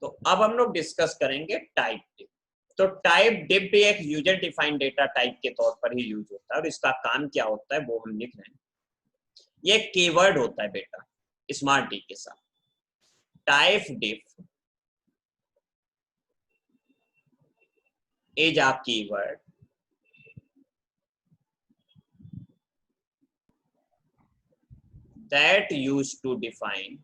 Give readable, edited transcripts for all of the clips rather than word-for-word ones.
तो अब हम लोग डिस्कस करेंगे टाइप डिफ। तो टाइप डिफ भी एक यूजर डिफाइंड डेटा टाइप के तौर पर ही यूज होता है और इसका काम क्या होता है वो हम लिख रहे हैं। ये कीवर्ड होता है बेटा स्मार्ट डी के साथ। Type diff is a keyword that used to define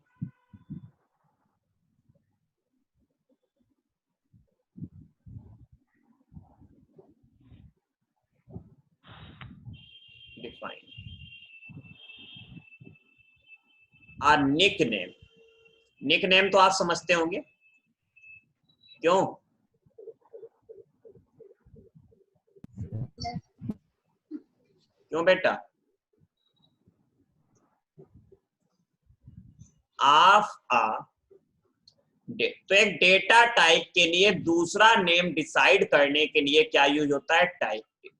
a nickname। Nickname तो आप समझते होंगे, क्यों? क्यों बेटा? ऑफ आ तो एक डेटा टाइप के लिए दूसरा नेम डिसाइड करने के लिए क्या यूज होता है? टाइप डिफ।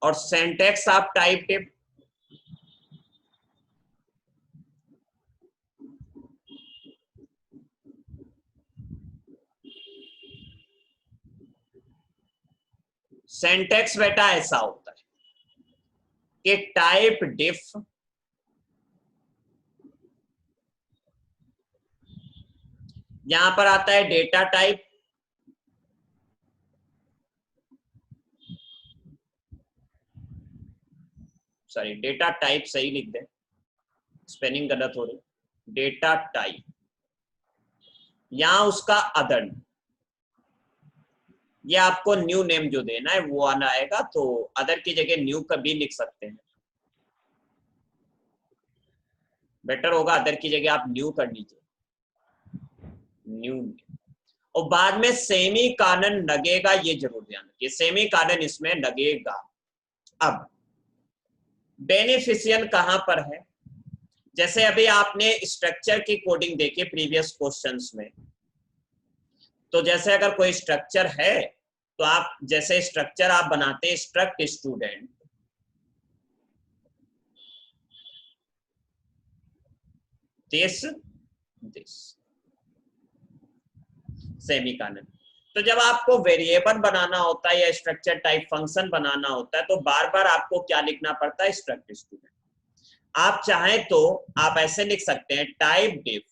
और syntax of type diff syntax बेटा ऐसा होता है कि टाइप डिफ यहां पर आता है data type, sorry data type सही लिख दे, स्पेलिंग गलत हो रही। डेटा टाइप यहां उसका अदर, ये आपको न्यू नेम जो देना है वो आना आएगा, तो अदर की जगह न्यू का भी लिख सकते हैं, बेटर होगा अदर की जगह आप न्यू कर लीजिए, न्यू। और बाद में सेमी कॉलन लगेगा, ये जरूर ध्यान रखिए, सेमी कॉलन इसमें लगेगा। अब बेनिफिशियल कहां पर है? जैसे अभी आपने स्ट्रक्चर की कोडिंग देखी प्रीवियस क्वेश्चंस में, तो जैसे अगर कोई स्ट्रक्चर है तो आप जैसे स्ट्रक्चर आप बनाते हैं स्ट्रक्ट स्टूडेंट, दिस सेमीकॉलन। तो जब आपको वेरिएबल बनाना होता है या स्ट्रक्चर टाइप फंक्शन बनाना होता है तो बार बार आपको क्या लिखना पड़ता है? Struct student. आप चाहें तो आप ऐसे लिख सकते हैं टाइप डिफ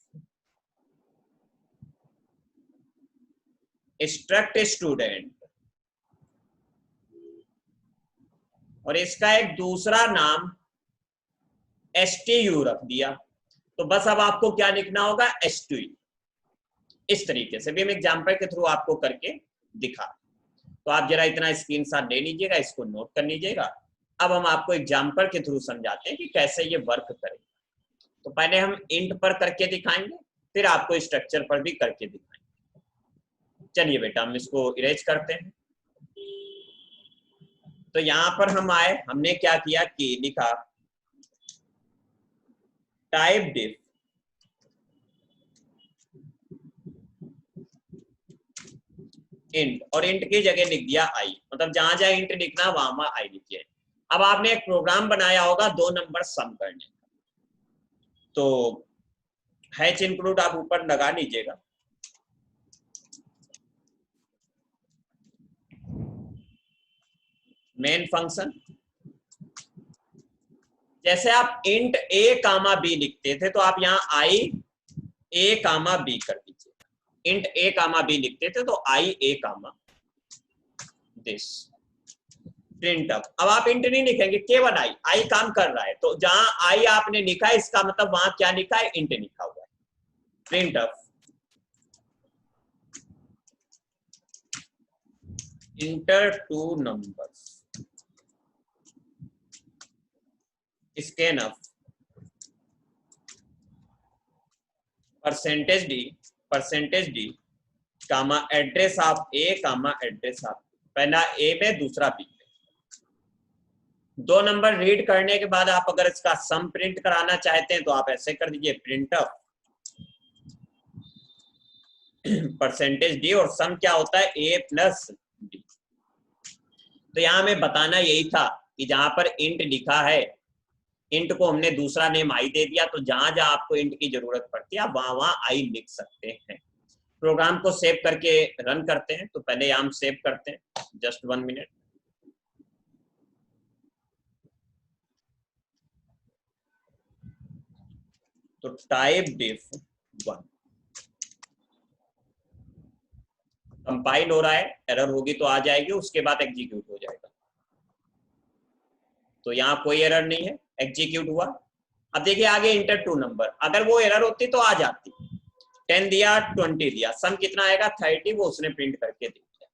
स्ट्रक्ट स्टूडेंट, और इसका एक दूसरा नाम STU रख दिया। तो बस अब आपको क्या लिखना होगा? STU। इस तरीके से भी हम एग्जाम्पल के थ्रू आपको करके दिखा, तो आप जरा इतना स्क्रीनशॉट ले लीजिएगा, इसको नोट कर लीजिएगा। अब हम आपको एग्जाम्पल के थ्रू समझाते हैं कि कैसे ये वर्क करेगा। तो पहले हम इंट पर करके दिखाएंगे, फिर आपको स्ट्रक्चर पर भी करके दिखाएंगे। चलिए बेटा हम इसको इरेज करते हैं। तो यहां पर हम आए, हमने क्या किया कि लिखा टाइप डिफ इंट, और इंट की जगह लिख दिया आई, मतलब जहां जहां इंट लिखना वहां वहां आई लिखिए। अब आपने एक प्रोग्राम बनाया होगा 2 नंबर सम करने का, तो हैच इंक्लूड आप ऊपर लगा लीजिएगा। मेन फंक्शन, जैसे आप इंट a कामा बी लिखते थे तो आप यहाँ आई a कामा बी कर दीजिए। इंट a कामा बी लिखते थे तो I a comma this print up. अब आप इंट नहीं लिखेंगे, केवल आई काम कर रहा है, तो जहां आई आपने लिखा है इसका मतलब वहां क्या लिखा है? इंट लिखा हुआ है। Print up enter 2 numbers scan of percentage d comma address of a comma address of, पहला ए में दूसरा बी में। 2 नंबर रीड करने के बाद आप अगर इसका सम प्रिंट कराना चाहते हैं तो आप ऐसे कर दीजिए प्रिंट ऑफ परसेंटेज डी, और सम क्या होता है? ए प्लस डी। तो यहां हमें बताना यही था कि जहां पर इंट लिखा है, इंट को हमने दूसरा नेम आई दे दिया, तो जहां जहां आपको इंट की जरूरत पड़ती है आप वहां वहां आई लिख सकते हैं। प्रोग्राम को सेव करके रन करते हैं। तो पहले हम सेव करते हैं, जस्ट 1 मिनट। तो टाइप डिफ 1 कंपाइल हो रहा है, एरर होगी तो आ जाएगी, उसके बाद एग्जीक्यूट हो जाएगा। तो यहाँ कोई एरर नहीं है, एग्जीक्यूट हुआ। अब देखिए आगे इंटर 2 नंबर, अगर वो एरर होती तो आ जाती। 10 दिया, 20 दिया, सम कितना आएगा 30, वो उसने प्रिंट करके दे दिया।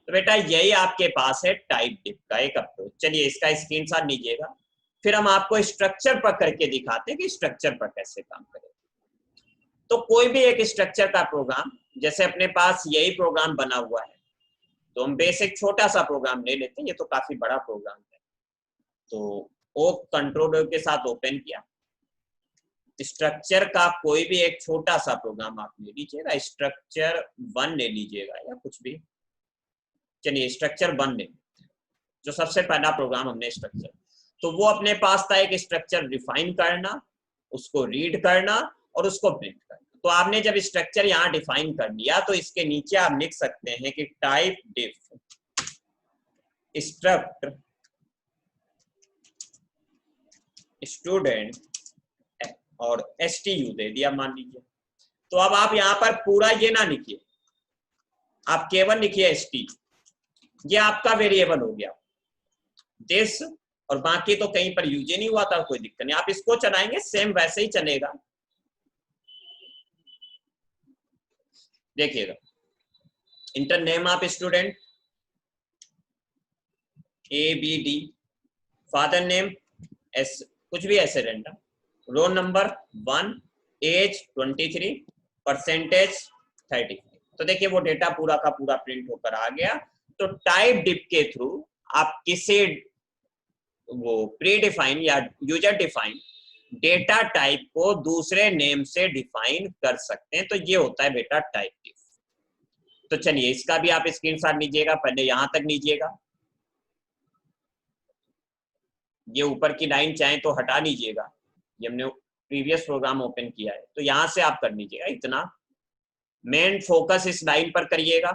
तो बेटा यही आपके पास है टाइप डिफ का एक अप्रोच। चलिए इसका स्क्रीनशॉट लीजिएगा, फिर हम आपको स्ट्रक्चर पर करके दिखाते हैं कि स्ट्रक्चर पर कैसे काम करें। तो कोई भी एक स्ट्रक्चर का प्रोग्राम, जैसे अपने पास यही प्रोग्राम बना हुआ है, तो हम बेसिक छोटा सा प्रोग्राम ले लेते हैं, ये तो काफी बड़ा प्रोग्राम है। तो ओ कंट्रोलर के साथ ओपन किया, स्ट्रक्चर का कोई भी एक छोटा सा प्रोग्राम आप ले लीजिएगा, स्ट्रक्चर 1 ले लीजिएगा या कुछ भी। चलिए स्ट्रक्चर 1 ले, जो सबसे पहला प्रोग्राम हमने स्ट्रक्चर, तो वो अपने पास था एक स्ट्रक्चर डिफाइन करना, उसको रीड करना और उसको प्रिंट करना। तो आपने जब स्ट्रक्चर यहाँ डिफाइन कर लिया, तो इसके नीचे आप लिख सकते हैं कि टाइप डिफ स्ट्रक्ट स्टूडेंट और STU दे दिया मान लीजिए। तो अब आप यहाँ पर पूरा ये ना लिखिए, आप केवल लिखिए ST, ये आपका वेरिएबल हो गया दिस, और बाकी तो कहीं पर यूज ही नहीं हुआ था, कोई दिक्कत नहीं। आप इसको चलाएंगे सेम वैसे ही चलेगा। देखिएगा, enter name of student ABD, father name S, कुछ भी ऐसे random, roll number 1, age 23, percentage 30। तो देखिए वो डेटा पूरा का पूरा प्रिंट होकर आ गया। तो टाइप डिफ के थ्रू आप किसी वो प्री डिफाइन या यूजर डिफाइन डेटा टाइप को दूसरे नेम से डिफाइन कर सकते हैं। तो ये होता है बेटा टाइप डिफ। तो चलिए इसका भी आप स्क्रीनशॉट लीजिएगा, पहले यहां तक लीजिएगा, ये ऊपर की लाइन चाहे तो हटा लीजिएगा, ये हमने प्रीवियस प्रोग्राम ओपन किया है, तो यहां से आप कर लीजिएगा इतना। मेन फोकस इस लाइन पर करिएगा,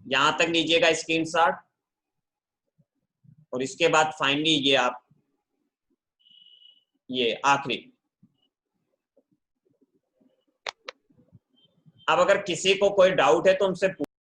यहां तक लीजिएगा स्क्रीनशॉट, और इसके बाद फाइनली ये आप ये आखिरी। अब अगर किसी को कोई डाउट है तो हमसे